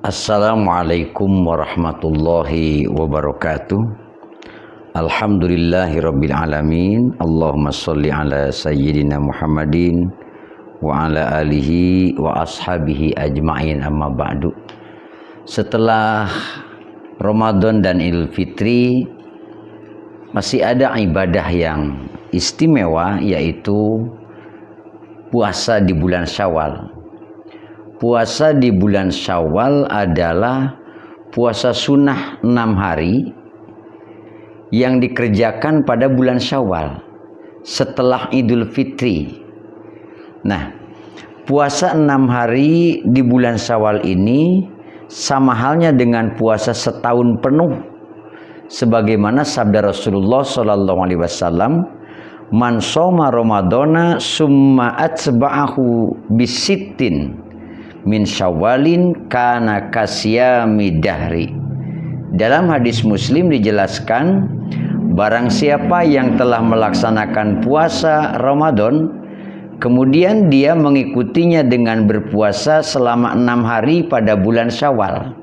Assalamualaikum warahmatullahi wabarakatuh. Alhamdulillahirabbil alamin. Allahumma shalli ala sayyidina Muhammadin wa ala alihi wa ashabihi ajma'in, amma ba'du. Setelah Ramadan dan Idul Fitri, masih ada ibadah yang istimewa, yaitu puasa di bulan Syawal. Puasa di bulan Syawal adalah puasa sunnah 6 hari yang dikerjakan pada bulan Syawal setelah Idul Fitri. Nah, puasa 6 hari di bulan Syawal ini sama halnya dengan puasa setahun penuh, sebagaimana sabda Rasulullah SAW, "Man shoma Ramadana summa atsba'ahu bisittin min syawalin kana kasyami dahri." Dalam hadis Muslim dijelaskan, barang siapa yang telah melaksanakan puasa Ramadan, kemudian dia mengikutinya dengan berpuasa selama 6 hari pada bulan Syawal,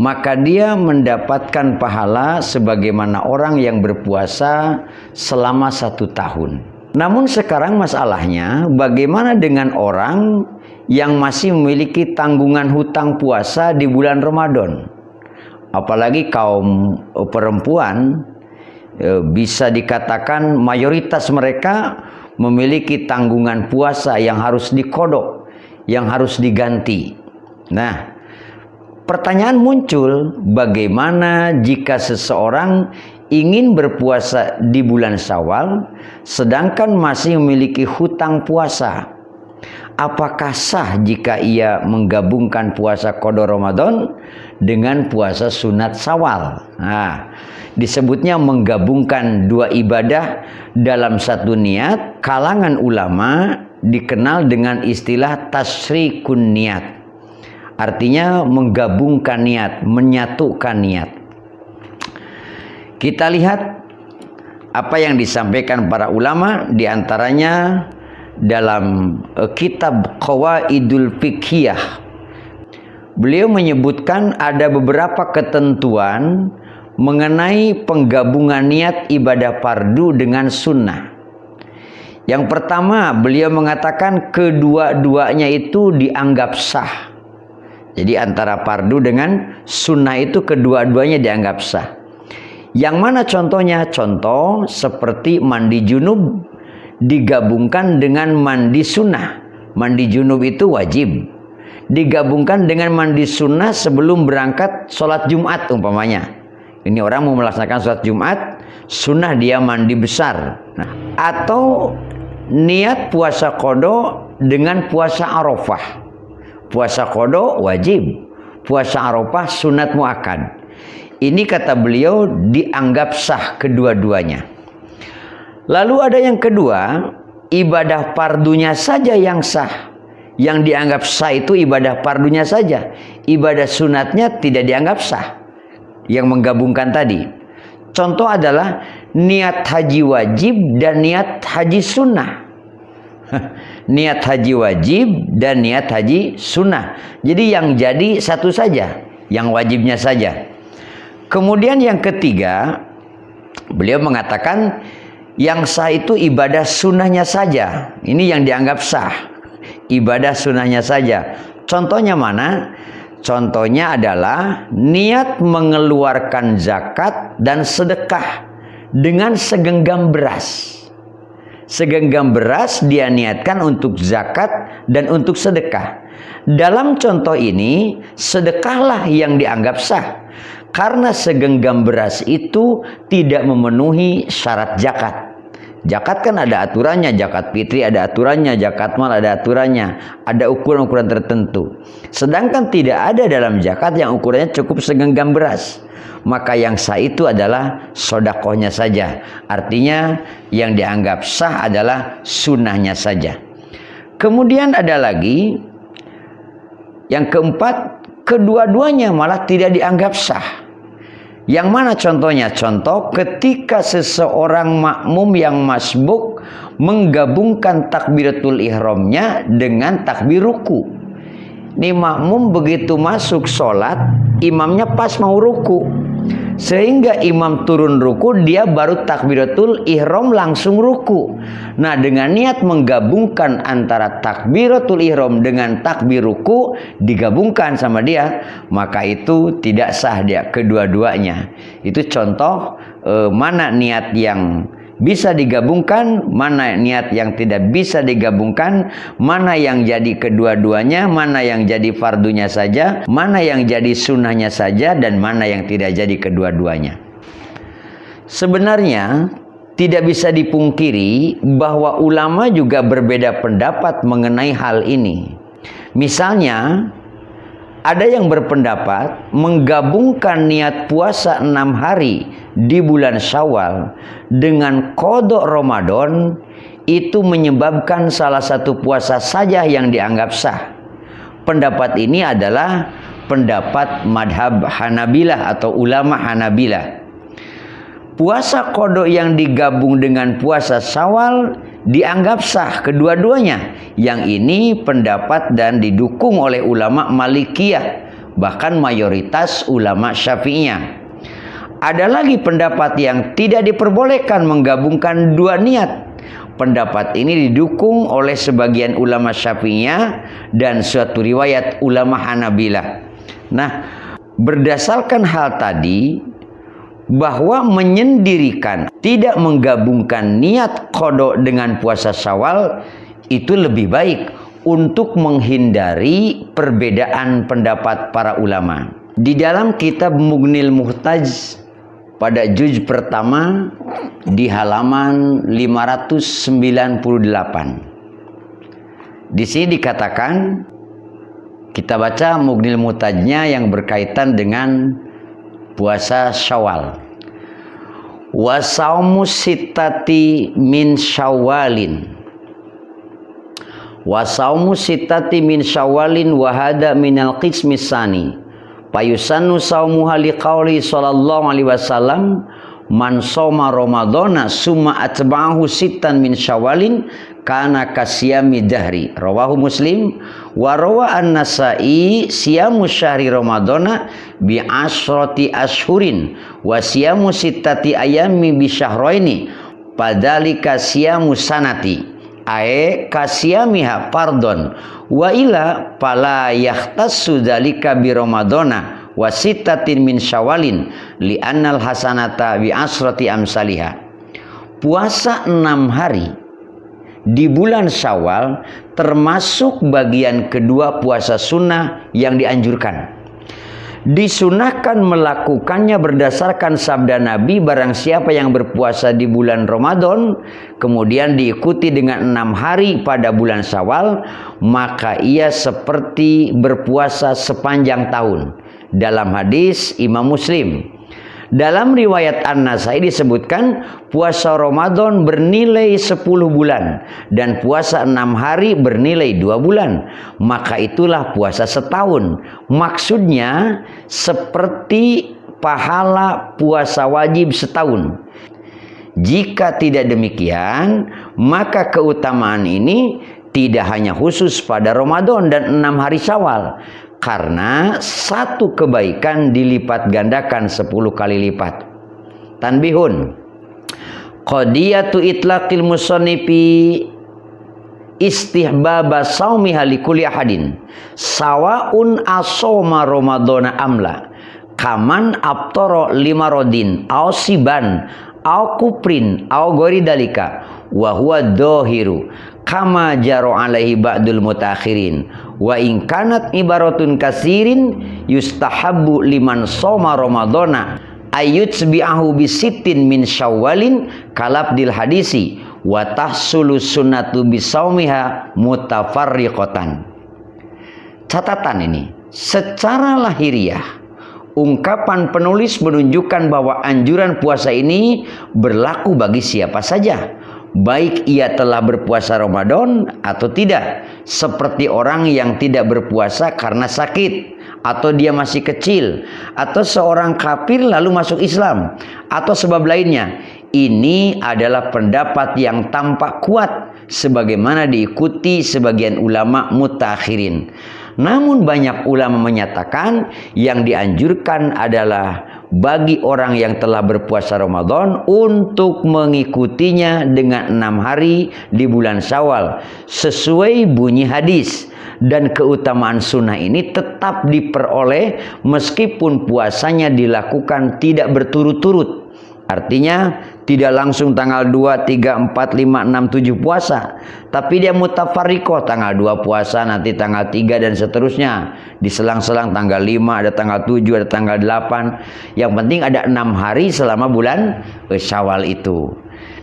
maka dia mendapatkan pahala sebagaimana orang yang berpuasa selama 1 tahun. Namun sekarang masalahnya, bagaimana dengan orang yang masih memiliki tanggungan hutang puasa di bulan Ramadan? Apalagi kaum perempuan, bisa dikatakan mayoritas mereka memiliki tanggungan puasa yang harus dikodok, yang harus diganti. Nah, pertanyaan muncul, bagaimana jika seseorang ingin berpuasa di bulan Syawal sedangkan masih memiliki hutang puasa? Apakah sah jika ia menggabungkan puasa qada Ramadan dengan puasa sunat Syawal? Nah, disebutnya menggabungkan dua ibadah dalam satu niat. Kalangan ulama dikenal dengan istilah tasyrikun niat. Artinya menggabungkan niat, menyatukan niat. Kita lihat apa yang disampaikan para ulama, diantaranya dalam kitab Qawaidul Fiqhiyah. Beliau menyebutkan ada beberapa ketentuan mengenai penggabungan niat ibadah fardu dengan sunnah. Yang pertama, beliau mengatakan kedua-duanya itu dianggap sah. Jadi antara fardu dengan sunnah itu kedua-duanya dianggap sah. Yang mana contohnya? Contoh seperti mandi junub digabungkan dengan mandi sunnah. Mandi junub itu wajib, digabungkan dengan mandi sunnah sebelum berangkat sholat Jumat umpamanya. Ini orang mau melaksanakan sholat Jumat, sunnah dia mandi besar. Nah, atau niat puasa qada dengan puasa Arafah. Puasa qada wajib, puasa Arafah sunat muakkad. Ini kata beliau dianggap sah kedua-duanya. Lalu ada yang kedua, ibadah fardunya saja yang sah. Yang dianggap sah itu ibadah fardunya saja. Ibadah sunatnya tidak dianggap sah. Yang menggabungkan tadi. Contoh adalah niat haji wajib dan niat haji sunnah. Niat haji wajib dan niat haji sunnah. Jadi yang jadi satu saja, yang wajibnya saja. Kemudian yang ketiga, beliau mengatakan yang sah itu ibadah sunnahnya saja. Ini yang dianggap sah, ibadah sunnahnya saja. Contohnya mana? Contohnya adalah niat mengeluarkan zakat dan sedekah dengan segenggam beras. Segenggam beras dia niatkan untuk zakat dan untuk sedekah. Dalam contoh ini, sedekahlah yang dianggap sah. Karena segenggam beras itu tidak memenuhi syarat zakat. Zakat kan ada aturannya, zakat fitri ada aturannya, zakat mal ada aturannya, ada ukuran-ukuran tertentu. Sedangkan tidak ada dalam zakat yang ukurannya cukup segenggam beras. Maka yang sah itu adalah sodakohnya saja. Artinya yang dianggap sah adalah sunnahnya saja. Kemudian ada lagi yang keempat, kedua-duanya malah tidak dianggap sah. Yang mana contohnya? Contoh ketika seseorang makmum yang masbuk menggabungkan takbiratul ihramnya dengan takbir ruku. Nih makmum begitu masuk sholat, imamnya pas mau ruku, sehingga imam turun ruku, dia baru takbiratul ihram langsung ruku. Nah, dengan niat menggabungkan antara takbiratul ihram dengan takbir ruku, digabungkan sama dia, maka itu tidak sah dia kedua-duanya. Itu contoh mana niat yang bisa digabungkan, mana niat yang tidak bisa digabungkan, mana yang jadi kedua-duanya, mana yang jadi fardunya saja, mana yang jadi sunnahnya saja, dan mana yang tidak jadi kedua-duanya. Sebenarnya tidak bisa dipungkiri bahwa ulama juga berbeda pendapat mengenai hal ini. Misalnya, ada yang berpendapat menggabungkan niat puasa 6 hari di bulan Syawal dengan qada Ramadan itu menyebabkan salah satu puasa saja yang dianggap sah. Pendapat ini adalah pendapat madhab Hanabilah atau ulama Hanabilah. Puasa qada yang digabung dengan puasa Syawal dianggap sah kedua-duanya. Yang ini pendapat dan didukung oleh ulama Malikiyah, bahkan mayoritas ulama Syafi'iyah. Ada lagi pendapat yang tidak diperbolehkan menggabungkan dua niat. Pendapat ini didukung oleh sebagian ulama Syafi'iyah dan suatu riwayat ulama Hanabilah. Nah, berdasarkan hal tadi, bahwa menyendirikan, tidak menggabungkan niat qada dengan puasa Syawal itu lebih baik untuk menghindari perbedaan pendapat para ulama. Di dalam kitab Mughnil Muhtaj pada juz pertama di halaman 598. Di sini dikatakan, kita baca Mughnil Muhtajnya yang berkaitan dengan puasa Syawal. Wa saumu sittati min Syawalin. Wa saumu sittati min Syawalin wa hada minal qismi tsani. Payusannu saumuha liqauli sallallahu alaihi wasallam man shoma ramadhana summa atba'ahu sittan min Syawalin kana kasyami dahri. Rawahu Muslim wa rawa an-Nasa'i siyamu syahri ramadhana bi asyrati ashhurin wa siyamu sittati ayami bi syahraini padalika siyamu sanati ae kasyamiha fardon wa ila fala yahtassu dzalika bi ramadhana wa sittatin min Syawalin li annal hasanata bi asrati amsalihha. Puasa 6 hari di bulan Syawal termasuk bagian kedua puasa sunnah yang dianjurkan. Disunahkan melakukannya berdasarkan sabda Nabi, barang siapa yang berpuasa di bulan Ramadan kemudian diikuti dengan 6 hari pada bulan Syawal, maka ia seperti berpuasa sepanjang tahun. Dalam hadis Imam Muslim. Dalam riwayat An-Nasai disebutkan puasa Ramadan bernilai 10 bulan dan puasa 6 hari bernilai 2 bulan. Maka itulah puasa setahun. Maksudnya seperti pahala puasa wajib setahun. Jika tidak demikian, maka keutamaan ini tidak hanya khusus pada Ramadan dan 6 hari Syawal. Karena satu kebaikan dilipat gandakan 10 kali lipat. Tanbihun. Qadiyatu itlaqil musannifi istihbaba saumiha likulli ahadin sawaun asoma ramadhana amla kaman abtara limarodin aw siban aw kuprin aw ghairi dalika wa huwa dhahiru kama jaro alaihi ba'dul mutakhirin wa in kanat ibaratun kasirin yustahabbu liman shoma ramadhana ayyutsbi'ahu bisittin min Syawalin kalabdil hadisi wa tahsulu sunnatu bisaumiha mutafarriqatan. Catatan ini, secara lahiriah ungkapan penulis menunjukkan bahwa anjuran puasa ini berlaku bagi siapa saja, baik ia telah berpuasa Ramadan atau tidak, seperti orang yang tidak berpuasa karena sakit, atau dia masih kecil, atau seorang kafir lalu masuk Islam, atau sebab lainnya. Ini adalah pendapat yang tampak kuat sebagaimana diikuti sebagian ulama mutakhirin. Namun banyak ulama menyatakan yang dianjurkan adalah bagi orang yang telah berpuasa Ramadan untuk mengikutinya dengan 6 hari di bulan Syawal sesuai bunyi hadis. Dan keutamaan sunnah ini tetap diperoleh meskipun puasanya dilakukan tidak berturut-turut. Artinya tidak langsung tanggal 2, 3, 4, 5, 6, 7 puasa. Tapi dia mutafarriqah, tanggal 2 puasa, nanti tanggal 3 dan seterusnya. Diselang-selang tanggal 5, ada tanggal 7, ada tanggal 8. Yang penting ada 6 hari selama bulan Syawal itu.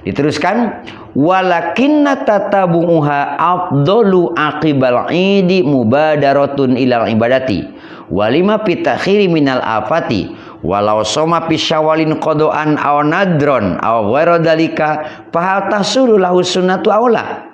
Diteruskan, walakinna tatabu'uha afdalu aqibal idi mubadaratun ilal ibadati walima pitakhiri minal afati walau soma fi syawalin qadaan aw nadron aw ghairu dalika fahal tahsulu lahu sunnatu aula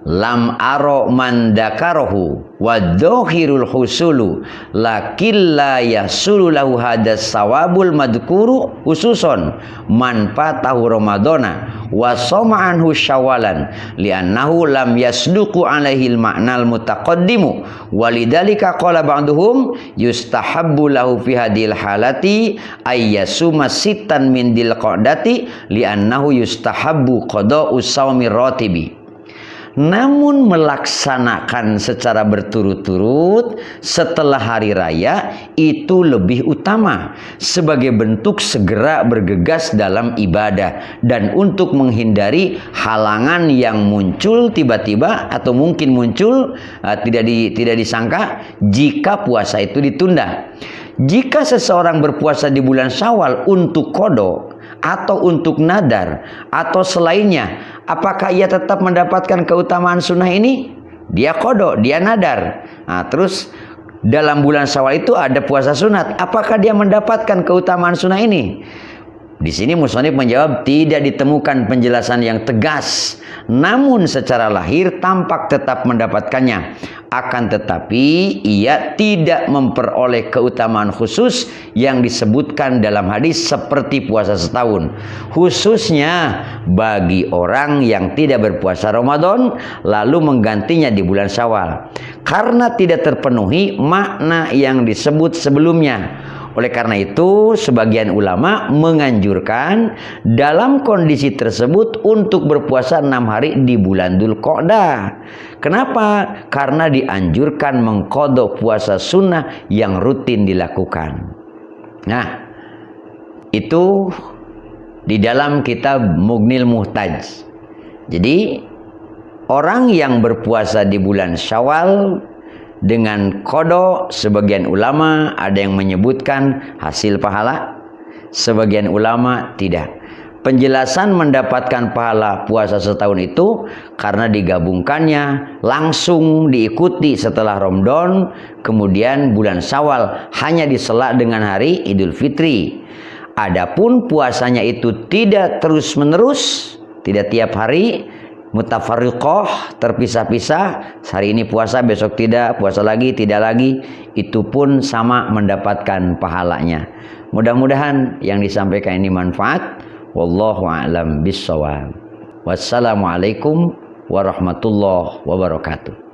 lam aro man dakarahu wa dhahirul husulu lakin la yasulu lahu hadas sawabul madhkuru khususon man fatahu ramadana wa soma anhu syawalan li'annahu lam yasduqu alaihi al-ma'nal mutaqaddimu walidhalika qala ba'duhum yustahabbu lahu fi hadhil halati ay yasuma sittan min dil qadati li'annahu yustahabbu qada'u shaumi ratibi. Namun melaksanakan secara berturut-turut setelah hari raya itu lebih utama sebagai bentuk segera bergegas dalam ibadah dan untuk menghindari halangan yang muncul tiba-tiba atau mungkin muncul tidak disangka jika puasa itu ditunda. Jika seseorang berpuasa di bulan Syawal untuk qada atau untuk nadar atau selainnya, apakah ia tetap mendapatkan keutamaan sunnah ini? Dia qada, dia nadar. Nah, terus dalam bulan Syawal itu ada puasa sunat. Apakah dia mendapatkan keutamaan sunnah ini? Di sini musannif menjawab tidak ditemukan penjelasan yang tegas. Namun secara lahir tampak tetap mendapatkannya. Akan tetapi ia tidak memperoleh keutamaan khusus yang disebutkan dalam hadis seperti puasa setahun. Khususnya bagi orang yang tidak berpuasa Ramadan lalu menggantinya di bulan Syawal. Karena tidak terpenuhi makna yang disebut sebelumnya. Oleh karena itu, sebagian ulama menganjurkan dalam kondisi tersebut untuk berpuasa 6 hari di bulan Dzulqa'dah. Kenapa? Karena dianjurkan mengqadha puasa sunnah yang rutin dilakukan. Nah, itu di dalam kitab Mughnil Muhtaj. Jadi, orang yang berpuasa di bulan Syawal dengan qada, sebagian ulama ada yang menyebutkan hasil pahala, sebagian ulama tidak. Penjelasan mendapatkan pahala puasa setahun itu karena digabungkannya langsung diikuti setelah Ramadan, kemudian bulan Syawal hanya disela dengan hari Idul Fitri. Adapun puasanya itu tidak terus-menerus, tidak tiap hari, mutafarriqah, terpisah-pisah, hari ini puasa, besok tidak, puasa lagi, tidak lagi, itu pun sama mendapatkan pahalanya. Mudah-mudahan yang disampaikan ini manfaat. Wallahu a'lam bishawab. Wassalamualaikum warahmatullahi wabarakatuh.